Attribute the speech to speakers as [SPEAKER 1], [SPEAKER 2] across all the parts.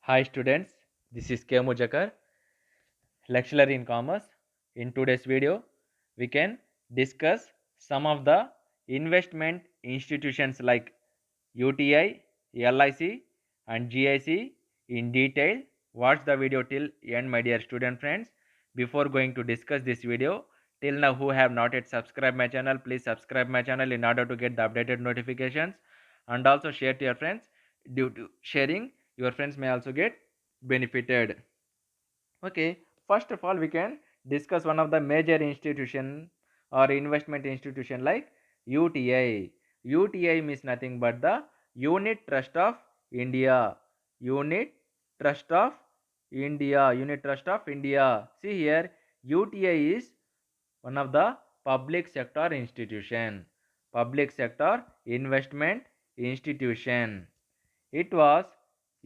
[SPEAKER 1] Hi students, this is K. Mujakar, lecturer in commerce. In today's video, we can discuss some of the investment institutions like UTI, LIC and GIC in detail. Watch the video till end, my dear student friends. Before going to discuss this video, till now who have not yet subscribed my channel, please subscribe my channel in order to get the updated notifications and also share to your friends. Due to sharing, your friends may also get benefited. Okay, first of all, we can discuss one of the major institution or investment institution like UTI. UTI means nothing but the Unit Trust of India. Unit Trust of India. Unit Trust of India. See here, UTI is one of the public sector institution. Public sector investment institution. It was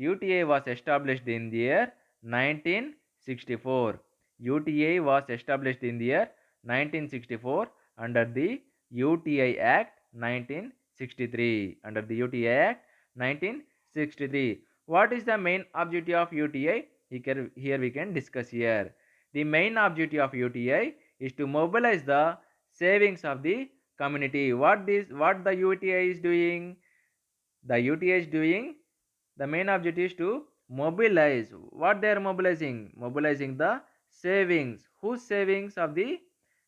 [SPEAKER 1] UTI was established in the year 1964. UTI was established in the year 1964 under the UTI Act 1963. Under the UTI Act 1963. What is the main objective of UTI? Here we can discuss here. The main objective of UTI is to mobilize the savings of the community. What the UTI is doing? The UTI is doing, the main objective is to mobilize. What they are mobilizing the savings. Whose savings? Of the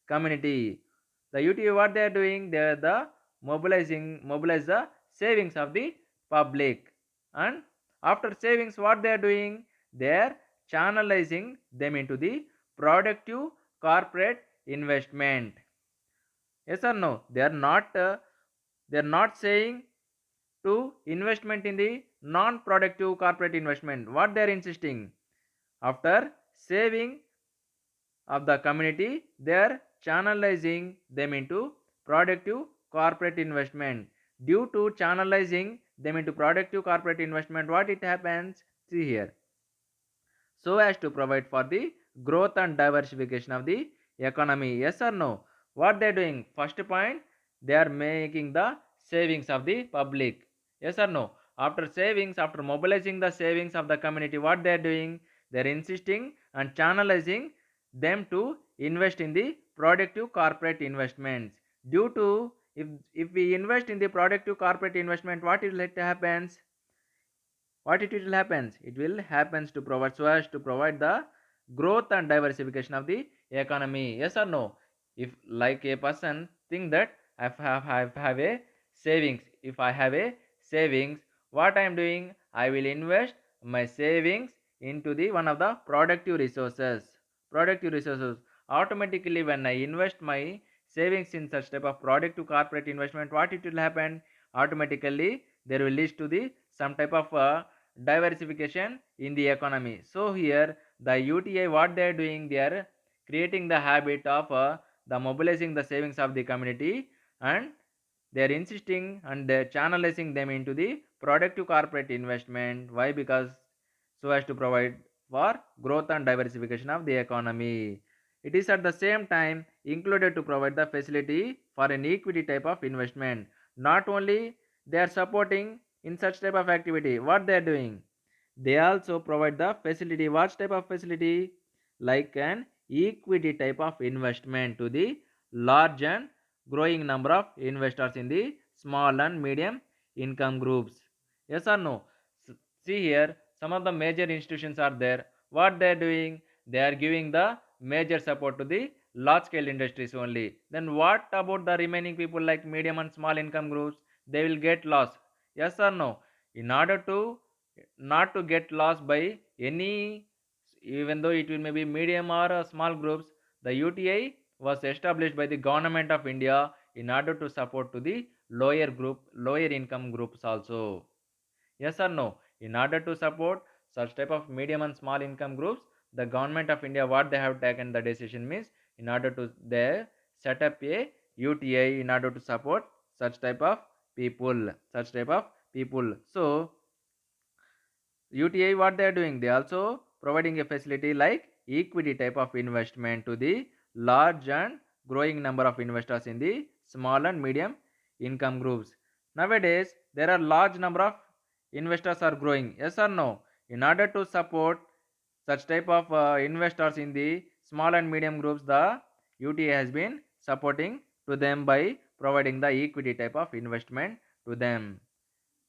[SPEAKER 1] community. The UTI, what they are doing, they are the mobilize the savings of the public. And after savings, what they are doing, they are channelizing them into the productive corporate investment. Yes or no? They are not saying to investment in the non-productive corporate investment. What they are insisting, after saving of the community, they are channelizing them into productive corporate investment. Due to channelizing them into productive corporate investment, what it happens? See here, so as to provide for the growth and diversification of the economy. Yes or no? What they are doing? First point, they are making the savings of the public. Yes or no? After savings, after mobilizing the savings of the community, what they are doing? They are insisting and channelizing them to invest in the productive corporate investments. Due to, if we invest in the productive corporate investment, what will it happens? What it will happens? It will happens to provide, so as to provide the growth and diversification of the economy. Yes or no? If like a person think that I have a savings, if I have a savings, what I am doing, I will invest my savings into the one of the productive resources. Automatically when I invest my savings in such type of productive corporate investment, what it will happen? Automatically there will lead to the some type of diversification in the economy. So here the UTI, what they are doing, they are creating the habit of the mobilizing the savings of the community, and they are insisting and they are channelizing them into the productive corporate investment. Why? Because so as to provide for growth and diversification of the economy. It is at the same time included to provide the facility for an equity type of investment. Not only they are supporting in such type of activity, what they are doing, they also provide the facility. What type of facility? Like an equity type of investment to the large and growing number of investors in the small and medium income groups. Yes or no? See here, some of the major institutions are there. What they are doing? They are giving the major support to the large scale industries only. Then what about the remaining people like medium and small income groups? They will get lost. Yes or no? In order to not to get lost by any, even though it will maybe medium or small groups, the UTI was established by the government of India in order to support to the lower income groups also. Yes or no? In order to support such type of medium and small income groups, the government of India, what they have taken the decision means, in order to they set up a UTI in order to support such type of people. So UTI, what they are doing, they also providing a facility like equity type of investment to the large and growing number of investors in the small and medium income groups. Nowadays there are large number of investors are growing. Yes or no? In order to support such type of investors in the small and medium groups, the UTA has been supporting to them by providing the equity type of investment to them.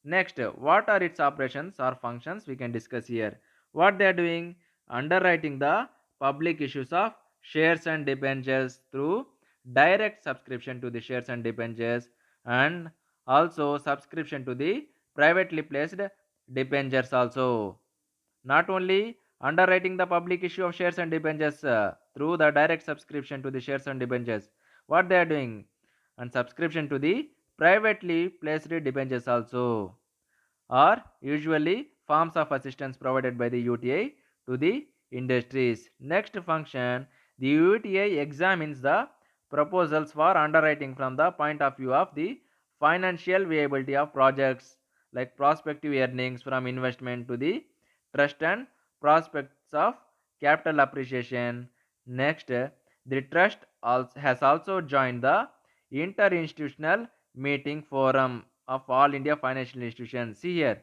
[SPEAKER 1] Next, what are its operations or functions? We can discuss here. What they are doing? Underwriting the public issues of shares and debentures through direct subscription to the shares and debentures, and also subscription to the privately placed debentures also. Not only underwriting the public issue of shares and debentures through the direct subscription to the shares and debentures, what they are doing, and subscription to the privately placed debentures also, are usually forms of assistance provided by the UTI to the industries. Next function, the UTI examines the proposals for underwriting from the point of view of the financial viability of projects, like prospective earnings from investment to the trust and prospects of capital appreciation. Next, the trust has also joined the interinstitutional meeting forum of all India financial institutions. See here,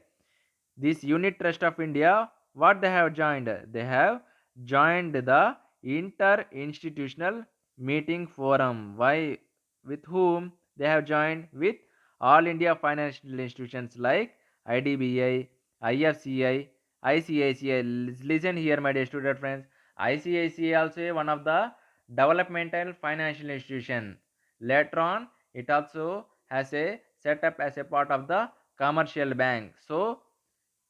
[SPEAKER 1] this Unit Trust of India, what they have joined? They have joined the Inter-Institutional Meeting Forum. Why? With whom? They have joined with all India financial institutions like IDBI, IFCI, ICICI. Listen here, my dear student friends. ICICI also one of the developmental financial institution. Later on, it also has a set up as a part of the commercial bank. So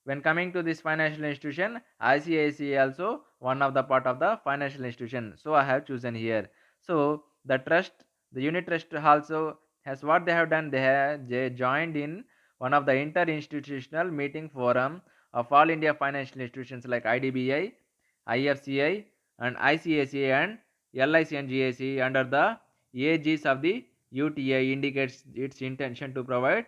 [SPEAKER 1] when coming to this financial institution, ICICI also one of the part of the financial institution. So I have chosen here. So the trust, the unit trust also has what they have done. They joined in one of the inter-institutional meeting forum of all India financial institutions like IDBI, IFCI, and ICICI and LIC and GIC under the AGs of the UTA indicates its intention to provide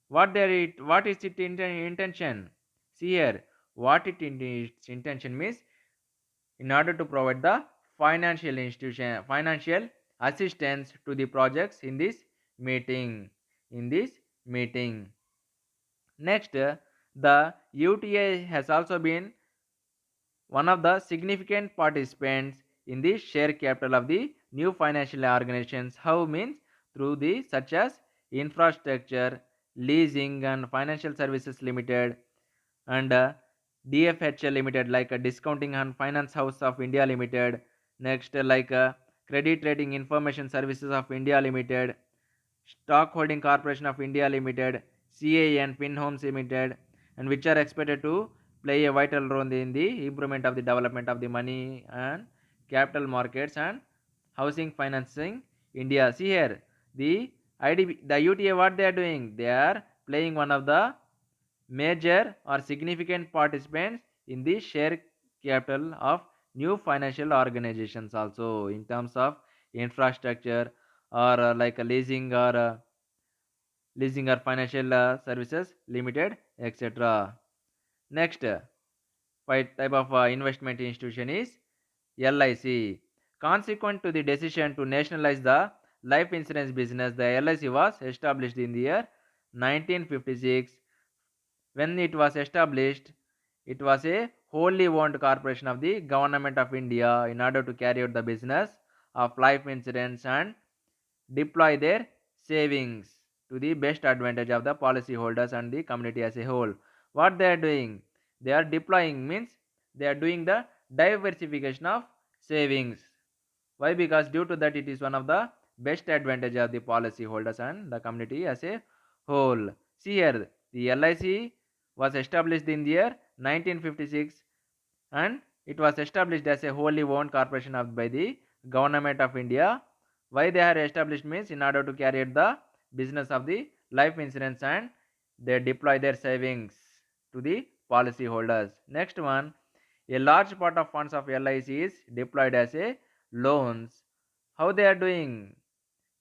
[SPEAKER 1] what is its intention. See here, what its intention means, in order to provide the financial assistance to the projects in this meeting. Next, the UTA has also been one of the significant participants in the share capital of the new financial organizations. How means? Through the such as infrastructure, leasing and financial services limited, and DFHL limited, like a discounting and finance house of India limited. Next, like credit rating information services of India limited, stock holding corporation of India limited, CA and Pin Homes limited, and which are expected to play a vital role in the improvement of the development of the money and capital markets and housing financing India. See here, the the UTA, what they are doing, they are playing one of the major or significant participants in the share capital of new financial organizations also, in terms of infrastructure or like a leasing or financial services limited, etc. Next, type of investment institution is LIC. Consequent to the decision to nationalize the life insurance business, the LIC was established in the year 1956. When it was established, it was a wholly owned corporation of the Government of India in order to carry out the business of life insurance and deploy their savings to the best advantage of the policyholders and the community as a whole. What they are doing? They are deploying means they are doing the diversification of savings. Why? Because due to that it is one of the best advantage of the policyholders and the community as a whole. See here, the LIC was established in the year 1956, and it was established as a wholly owned corporation by the Government of India. Why they are established means in order to carry out the business of the life insurance, and they deploy their savings to the policyholders. Next one, a large part of funds of LIC is deployed as a loans. How they are doing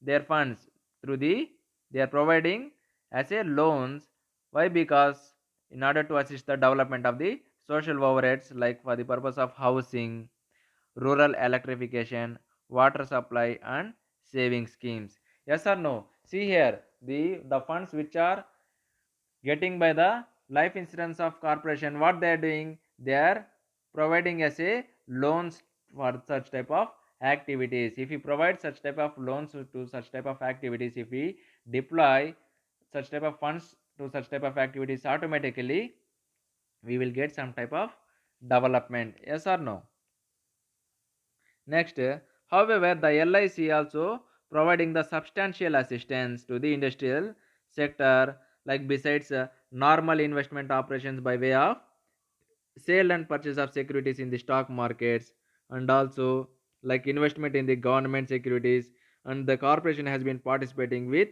[SPEAKER 1] their funds? Through the, they are providing as a loans. Why? Because in order to assist the development of the social overheads, like for the purpose of housing, rural electrification, water supply and saving schemes. Yes or no? See here, the funds which are getting by the life insurance of corporation, what they are doing, they are providing as a loans for such type of activities. If we provide such type of loans to such type of activities, if we deploy such type of funds to such type of activities, automatically we will get some type of development. Yes or no? Next, however, the LIC also providing the substantial assistance to the industrial sector, like besides normal investment operations by way of sale and purchase of securities in the stock markets, and also like investment in the government securities, and the corporation has been participating with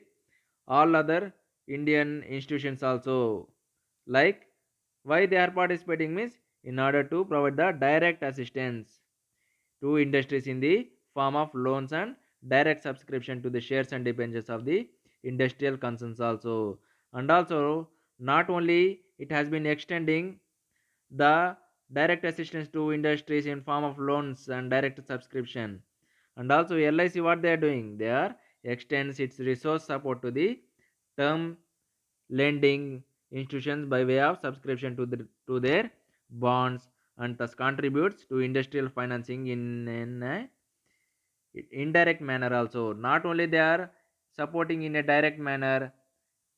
[SPEAKER 1] all other Indian institutions also. Like why they are participating means in order to provide the direct assistance to industries in the form of loans and direct subscription to the shares and debentures of the industrial concerns also. And also not only it has been extending the direct assistance to industries in form of loans and direct subscription, and also LIC what they are doing, they are extends its resource support to the term lending institutions by way of subscription to their bonds, and thus contributes to industrial financing in an indirect manner also. Not only they are supporting in a direct manner,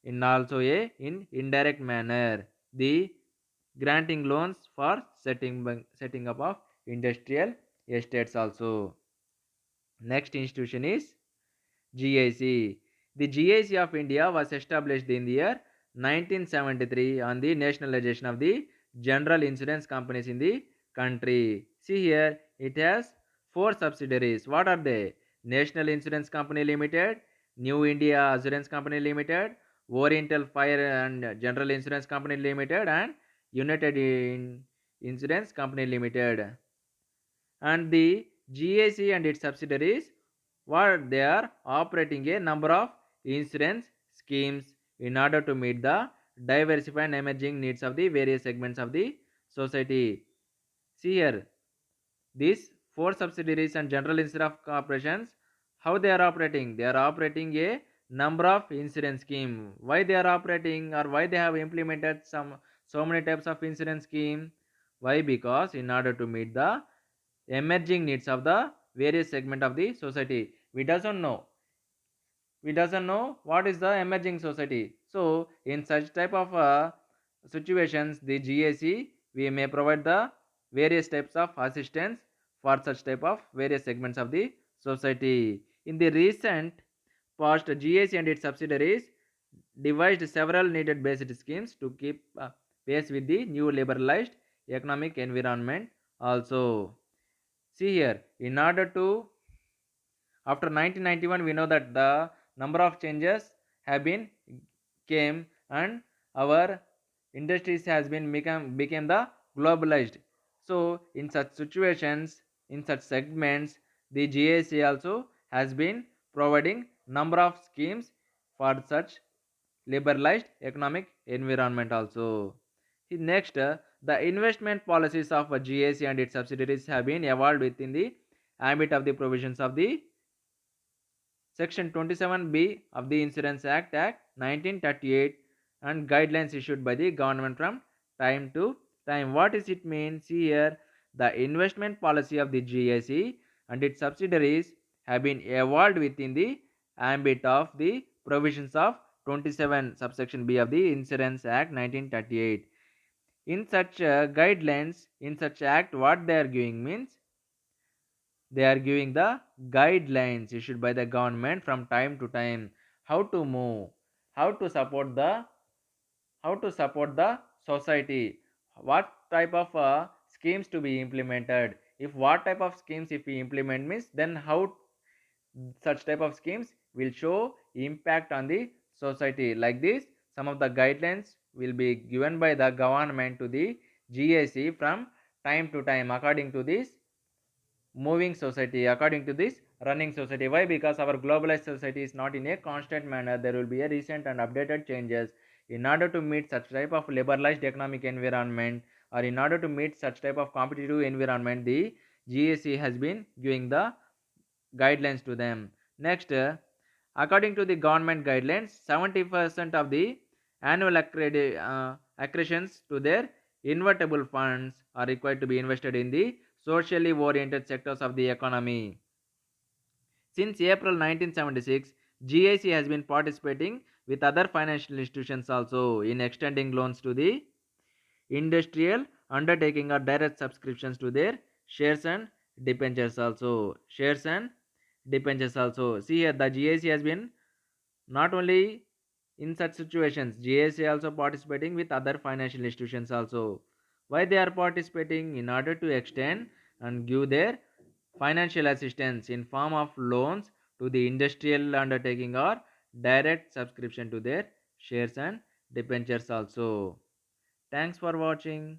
[SPEAKER 1] in also a in indirect manner, the granting loans for setting up of industrial estates also. Next institution is GIC. The GIC of India was established in the year 1973 on the nationalization of the general insurance companies in the country. See here, it has four subsidiaries. What are they? National Insurance Company Limited, New India Assurance Company Limited, Oriental Fire and General Insurance Company Limited, and Insurance Company Limited. And the GIC and its subsidiaries, what they are operating a number of insurance schemes in order to meet the diversified and emerging needs of the various segments of the society. See here, these four subsidiaries and general insurance corporations, how they are operating? They are operating a number of insurance scheme. Why they are operating, or why they have implemented some so many types of insurance scheme? Why? Because in order to meet the emerging needs of the various segment of the society. We doesn't know what is the emerging society. So in such type of situations, the GAC we may provide the various types of assistance for such type of various segments of the society. In the recent past, GAC and its subsidiaries devised several needed based schemes to keep pace with the new liberalized economic environment also. See here, in order to, after 1991, we know that the number of changes have been came, and our industries has been became the globalized. So in such situations, in such segments, the GIC also has been providing number of schemes for such liberalized economic environment also. Next, the investment policies of GIC and its subsidiaries have been evolved within the ambit of the provisions of the Section 27B of the Insurance Act 1938, and guidelines issued by the government from time to time. What does it mean? See here, the investment policy of the GIC and its subsidiaries have been evolved within the ambit of the provisions of 27 subsection B of the Insurance Act 1938. In such guidelines, in such act, what they are giving means they are giving the guidelines issued by the government from time to time, how to move, how to support the society, what type of schemes to be implemented. If what type of schemes if we implement means, then how such type of schemes will show impact on the society. Like this, some of the guidelines will be given by the government to the GIC from time to time according to this moving society, according to this running society. Why? Because our globalized society is not in a constant manner. There will be a recent and updated changes. In order to meet such type of liberalized economic environment, or in order to meet such type of competitive environment, the GSC has been giving the guidelines to them. Next, according to the government guidelines, 70% of the annual accretions to their invertible funds are required to be invested in the socially oriented sectors of the economy. Since April 1976, GIC has been participating with other financial institutions also in extending loans to the industrial undertaking or direct subscriptions to their shares and debentures also. Shares and debentures also. See here, the GIC has been not only in such situations, GIC also participating with other financial institutions also. Why they are participating? In order to extend and give their financial assistance in form of loans to the industrial undertaking or direct subscription to their shares and debentures also. Thanks for watching.